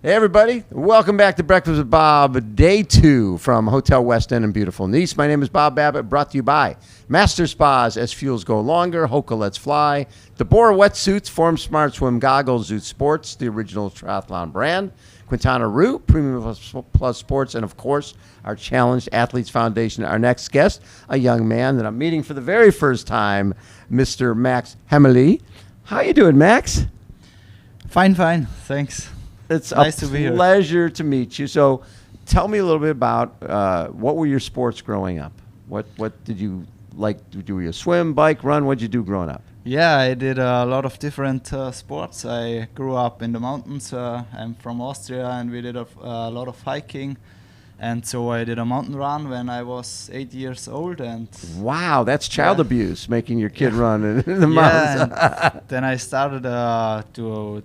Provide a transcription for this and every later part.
Hey everybody, welcome back to Breakfast with Bob, day 2 from Hotel West End in beautiful Nice. My name is Bob Babbitt, brought to you by Master Spas, SFuels Go Longer, HOKA Let's Fly, deboer wetsuits, Form Smart Swim Goggles, Zoot Sports, the original triathlon brand, Quintana Root, Premium Plus Sports, and of course, our Challenged Athletes Foundation. Our next guest, a young man that I'm meeting for the very first time, Mr. Max Hammerle. How you doing, Max? Fine, thanks. It's nice a to be here. pleasure to meet you. So tell me a little bit about what were your sports growing up? What did you like to do? You swim, bike, run? What did you do growing up? Yeah, I did a lot of different sports. I grew up in the mountains. I'm from Austria, and we did a lot of hiking. And so I did a mountain run when I was 8 years old. And wow, that's child abuse, making your kid run in the mountains. And then I started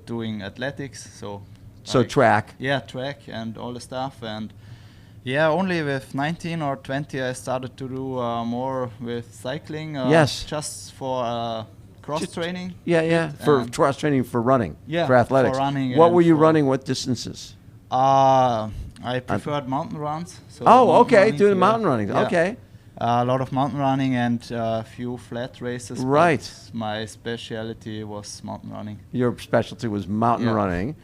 doing athletics. So track. Yeah, track and all the stuff. And yeah, only with 19 or 20 I started to do more with cycling. Yes. Just for cross training. Yeah. For cross training for running. Yeah. For athletics. For running. What were you running? What distances? I preferred mountain runs. So okay. Doing mountain running. Yeah. Okay. A lot of mountain running and a few flat races. Right. My specialty was mountain running. Your specialty was mountain running.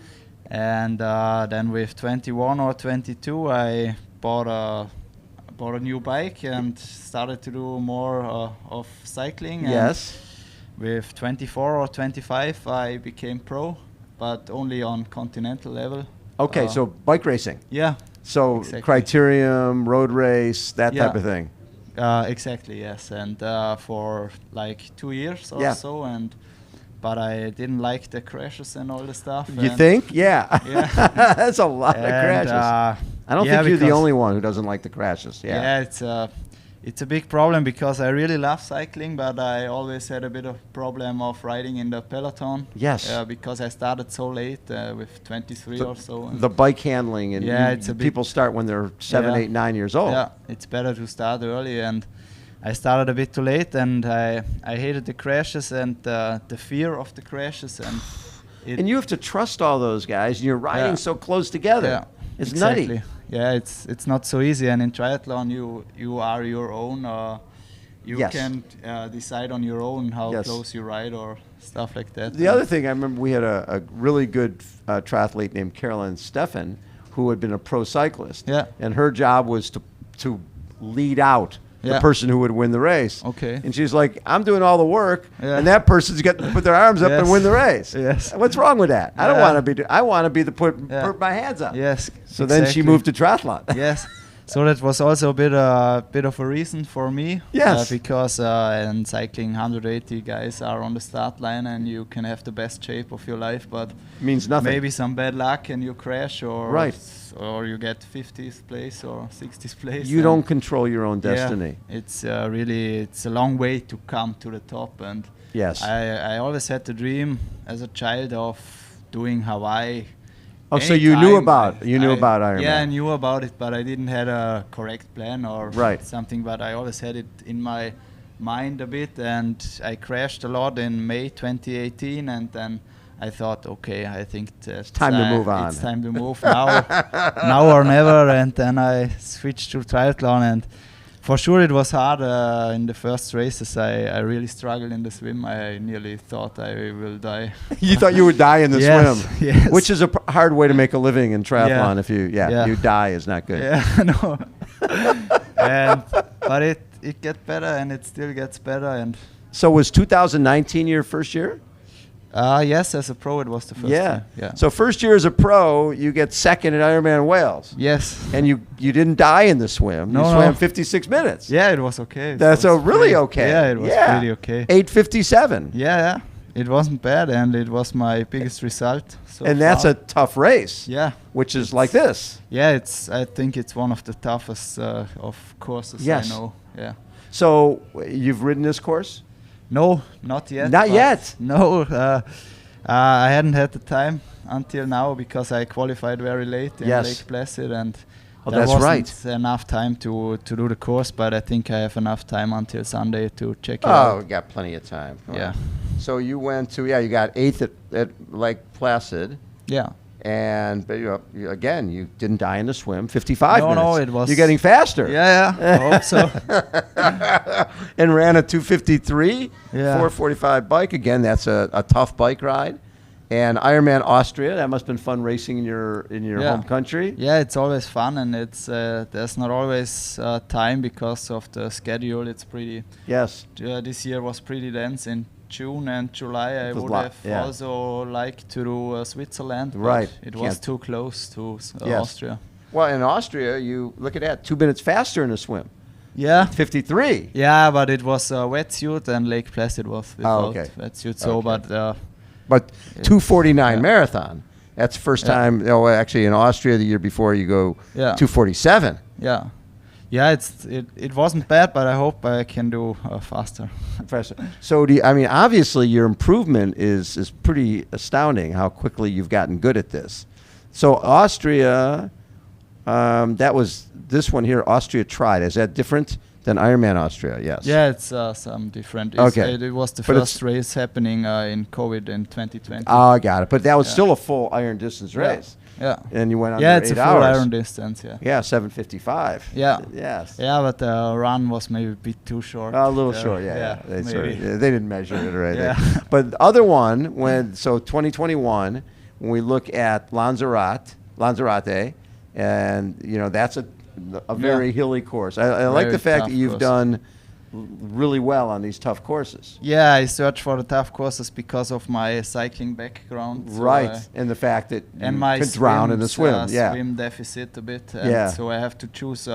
And then with 21 or 22, I bought a new bike and started to do more of cycling. Yes. And with 24 or 25, I became pro, but only on continental level. Okay, so bike racing. Yeah. So exactly. criterium, road race, that type of thing. Exactly, yes. And for like 2 years or so, but I didn't like the crashes and all the stuff. You think? Yeah. Yeah. That's a lot of crashes. I don't think you're the only one who doesn't like the crashes. Yeah. It's a big problem because I really love cycling, but I always had a bit of problem of riding in the peloton. Yes. Because I started so late with 23 or so. The bike handling and people start when they're 7, 8, 9 years old. Yeah, it's better to start early, and I started a bit too late, and I hated the crashes and the fear of the crashes. And you have to trust all those guys, and you're riding so close together. Yeah, it's exactly. nutty. Yeah, it's not so easy, and in triathlon you are your own. You can decide on your own how close you ride or stuff like that. The other thing, I remember we had a really good triathlete named Caroline Steffen, who had been a pro cyclist. Yeah. And her job was to lead out the person who would win the race. Okay. And she's like, I'm doing all the work, and that person's got to put their arms up and win the race. Yes. What's wrong with that? I don't want to be. I want to be the put my hands up. Yes. So then she moved to triathlon. Yes. So that was also a bit of a reason for me. Yes. Because in cycling, 180 guys are on the start line, and you can have the best shape of your life, but means nothing. Maybe some bad luck and you crash, or you get 50th place or 60th place. You don't control your own destiny. Yeah, it's it's a long way to come to the top, and I always had the dream as a child of doing Hawaii. Oh, so you knew about Ironman? Yeah, I knew about it, but I didn't have a correct plan or something. But I always had it in my mind a bit, and I crashed a lot in May 2018, and then I thought, okay, I think it's time to move on. It's time to move now or never. And then I switched to triathlon, and for sure it was hard in the first races. I really struggled in the swim. I nearly thought I will die. You thought you would die in the swim? Yes. Which is a hard way to make a living in triathlon. If you you die is not good. Yeah, no. But it gets better, and it still gets better. And so was 2019 your first year? Yes, as a pro it was the first year. Yeah. So first year as a pro, you get second at Ironman Wales. Yes. And you didn't die in the swim. You swam 56 minutes. Yeah, it was okay. That's really okay. Yeah, it was pretty okay. 8:57. Yeah. It wasn't bad, and it was my biggest result so and that's far. a tough race. Yeah. Which is like this. Yeah, I think it's one of the toughest of courses I know. Yeah. So you've ridden this course? No, not yet. Not yet? No, I hadn't had the time until now because I qualified very late in Lake Placid, and there wasn't enough time to do the course, but I think I have enough time until Sunday to check it out. Oh, we got plenty of time. Yeah. So you went to, you got 8th at Lake Placid. Yeah. but again, you didn't die in the swim. 55 minutes. No, it was. You're getting faster. Yeah, I hope so. And ran a 2:53, Yeah. 4:45 bike. Again, that's a tough bike ride. And Ironman Austria, that must have been fun racing in your home country. Yeah, it's always fun, and it's there's not always time because of the schedule. It's pretty. Yes. This year was pretty dense in June and July. I would have also liked to do Switzerland, right? But it was too close to Austria. Well, in Austria, you look at that, 2 minutes faster in the swim. Yeah. 53. Yeah, but it was wetsuit, and Lake Placid was without wetsuit. So, but 2:49 marathon. That's the first time. Oh, actually, in Austria the year before, you go 2:47. Yeah. Yeah, it wasn't bad, but I hope I can do faster. So, obviously your improvement is pretty astounding. How quickly you've gotten good at this. So Austria, that was this one here. Austria tried. Is that different than Ironman Austria? Yes. Yeah, it's some different. It was the first race happening in COVID in 2020. Oh, I got it. But that was still a full iron distance race. Yeah. And you went under 8 hours. Yeah, it's a full iron distance, Yeah, 7:55. Yeah. Yes. Yeah, but the run was maybe a bit too short. A little short, They didn't measure it or anything. Yeah. But the other one, 2021, when we look at Lanzarote, and, that's a very hilly course. I like the fact that you've done really well on these tough courses. Yeah, I search for the tough courses because of my cycling background. So and the fact that you could drown in the swim. Swim deficit a bit. And so I have to choose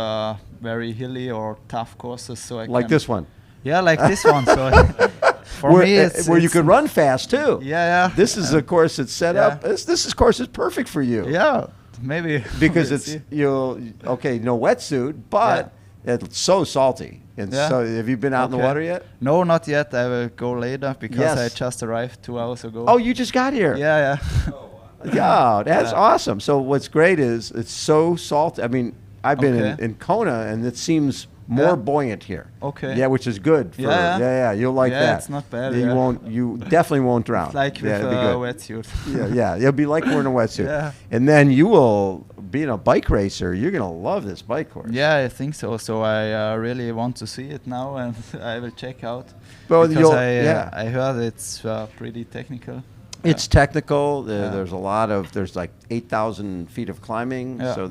very hilly or tough courses. So I like this one. Yeah, like this one. So for me, where you could run fast too. Yeah. This is a course that's set up. This course is perfect for you. Yeah, maybe because it's no wetsuit, but it's so salty. And so, have you been out in the water yet? No, not yet. I will go later because I just arrived 2 hours ago. Oh, you just got here? Yeah. Yeah, that's awesome. So what's great is it's so salty. I mean, I've been in Kona, and it seems more buoyant here. Okay. Yeah, which is good. You'll like that. Yeah, it's not bad. You definitely won't drown. It's like with a wetsuit. It'll be like wearing a wetsuit. And then you will, being a bike racer, you're going to love this bike course. Yeah, I think so. So I really want to see it now, and I will check out. Well, because I heard it's pretty technical. It's technical. There's a lot of, there's like 8,000 feet of climbing. So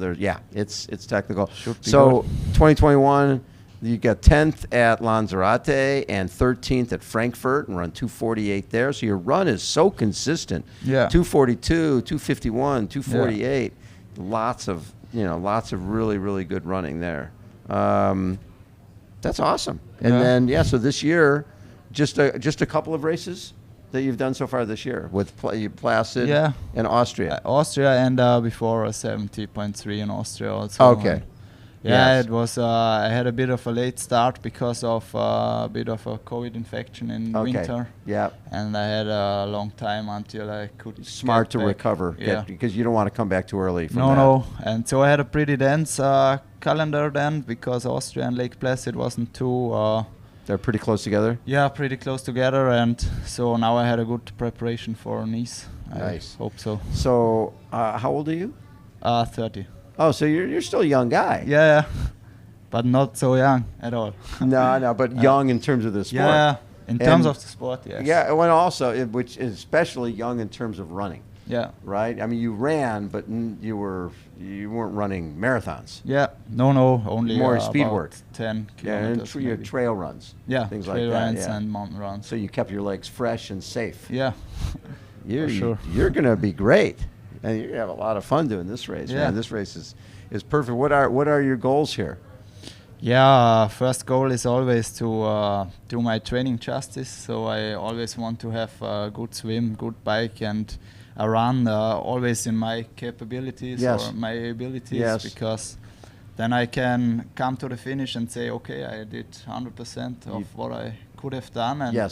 it's technical. So 2021, you got 10th at Lanzarote and 13th at Frankfurt and run 2:48 there. So your run is so consistent. 2:42, 2:51, 2:48. Lots of really, really good running there. That's awesome. And then, so this year, just a couple of races that you've done so far this year with Placid and Austria. Austria and before 70.3 in Austria also. Okay. It was. I had a bit of a late start because of a bit of a COVID infection in winter. Yeah. And I had a long time until I could. Smart to recover. Because you don't want to come back too early. No. And so I had a pretty dense calendar then because Austria and Lake Placid wasn't too. They're pretty close together? Yeah, pretty close together. And so now I had a good preparation for Nice. Nice. I hope so. So how old are you? 30. Oh, so you're still a young guy. Yeah. But not so young at all. No, but young in terms of the sport. Yeah, in terms of the sport, yes. Yeah, and also, which is especially young in terms of running. Yeah. Right? I mean, you ran, but you weren't running marathons. Yeah. No, only more speed work. 10 kilometers. And your trail runs. Yeah, things trail like that. Runs and mountain runs. So you kept your legs fresh and safe. Yeah. You're going to be great. And you're going to have a lot of fun doing this race. Yeah. Man. This race is perfect. What are your goals here? Yeah, first goal is always to do my training justice. So I always want to have a good swim, good bike, and a run always in my capabilities or my abilities, because then I can come to the finish and say, okay, I did 100% of what I could have done. And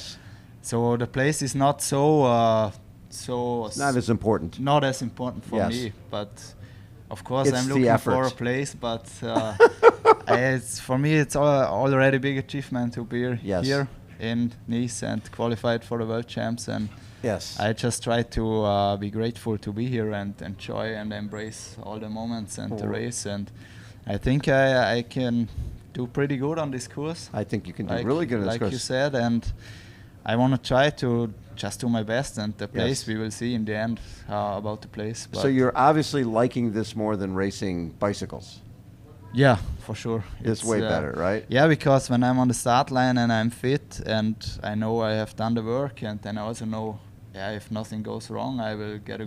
so the place is not not as important. Not as important for me, but of course I'm looking for a place. But for me, it's already a big achievement to be here in Nice and qualified for the World Champs. And Yes. I just try to be grateful to be here and enjoy and embrace all the moments and the race. And I think I can do pretty good on this course. I think you can do really good on this course. Like you said, and I want to try to just do my best, and the place we will see in the end about the place. But so you're obviously liking this more than racing bicycles. Yeah, for sure. It's way better, right? Yeah, because when I'm on the start line and I'm fit and I know I have done the work, and then I also know, if nothing goes wrong, I will get a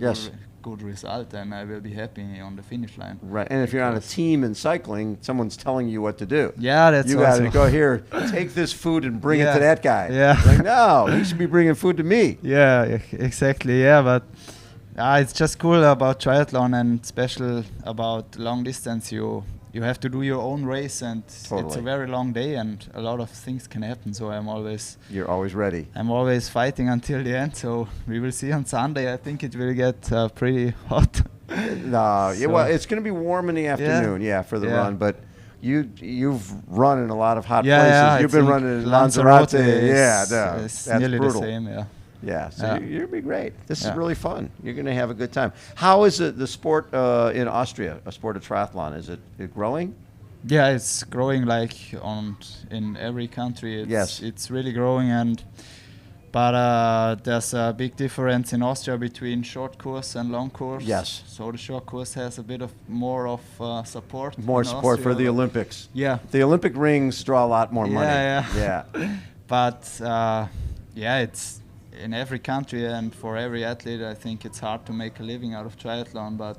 good result and I will be happy on the finish line. Right, and if you're on a team in cycling, someone's telling you what to do. Yeah, that's you got to go here, take this food and bring it to that guy. Yeah. Like, no, he should be bringing food to me. Yeah, exactly. Yeah, but it's just cool about triathlon, and special about long distance. You have to do your own race, and it's a very long day, and a lot of things can happen. So you're always ready. I'm always fighting until the end. So we will see on Sunday. I think it will get pretty hot. Well, it's going to be warm in the afternoon. For the run, but you've run in a lot of hot places. You've been running in Lanzarote. It's that's nearly brutal. the same. Yeah, so you're going to be great. This is really fun. You're going to have a good time. How is the sport in Austria, a sport of triathlon? Is it growing? Yeah, it's growing in every country. It's really growing, but there's a big difference in Austria between short course and long course. Yes. So the short course has a bit of more of support. More support for the Olympics. Yeah. The Olympic rings draw a lot more money. Yeah. But it's in every country, and for every athlete, I think it's hard to make a living out of triathlon, but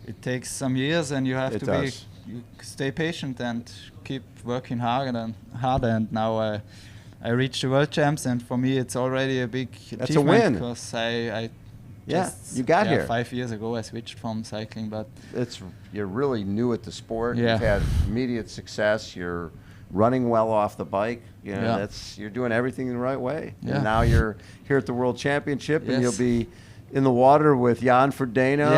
it takes some years, and you have you stay patient and keep working hard. And now I reached the world champs, and for me it's already a big That's a win, because you got here 5 years ago. I switched from cycling, but you're really new at the sport. Yeah. You've had immediate success. You're running well off the bike. You're doing everything the right way. Yeah. And now you're here at the World Championship, and you'll be in the water with Jan Frodeno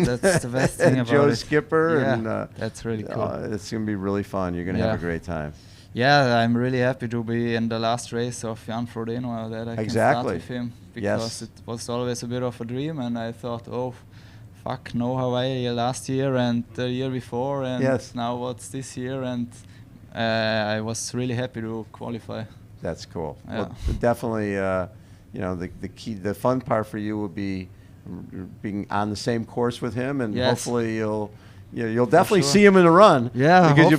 that's the best thing about Joe it. Skipper. Yeah, and that's really cool. It's going to be really fun. You're going to have a great time. Yeah, I'm really happy to be in the last race of Jan Frodeno, that I can start with him, because it was always a bit of a dream, and I thought, no Hawaii last year and the year before, and now what's this year, and I was really happy to qualify. That's cool. Yeah. Well, definitely, the fun part for you will be being on the same course with him, and hopefully you'll definitely see him in the run. Yeah, because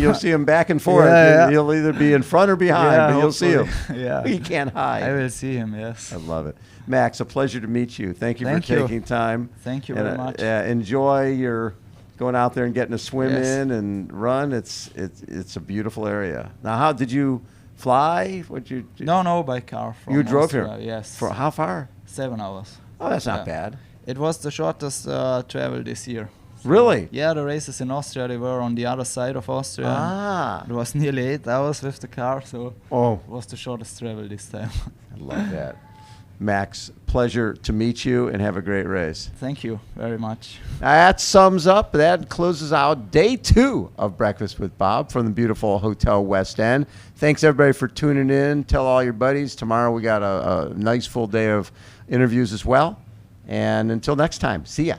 you'll see him back and forth. He'll either be in front or behind, but you'll see him. He can't hide. I will see him. Yes. I love it, Max. A pleasure to meet you. Thank you for taking time. Thank you very much. Enjoy your going out there and getting a swim in and run. It's a beautiful area. Now, how did you fly? No, by car. From you drove Austria, here? Yes. For how far? 7 hours. Oh, that's not bad. It was the shortest travel this year. So really? Yeah, the races in Austria, they were on the other side of Austria. It was nearly 8 hours with the car, so it was the shortest travel this time. I love that. Max, pleasure to meet you, and have a great race. Thank you very much. That closes out day 2 of Breakfast with Bob from the beautiful Hotel West End. Thanks, everybody, for tuning in. Tell all your buddies. Tomorrow we got a nice full day of interviews as well. And until next time, see ya.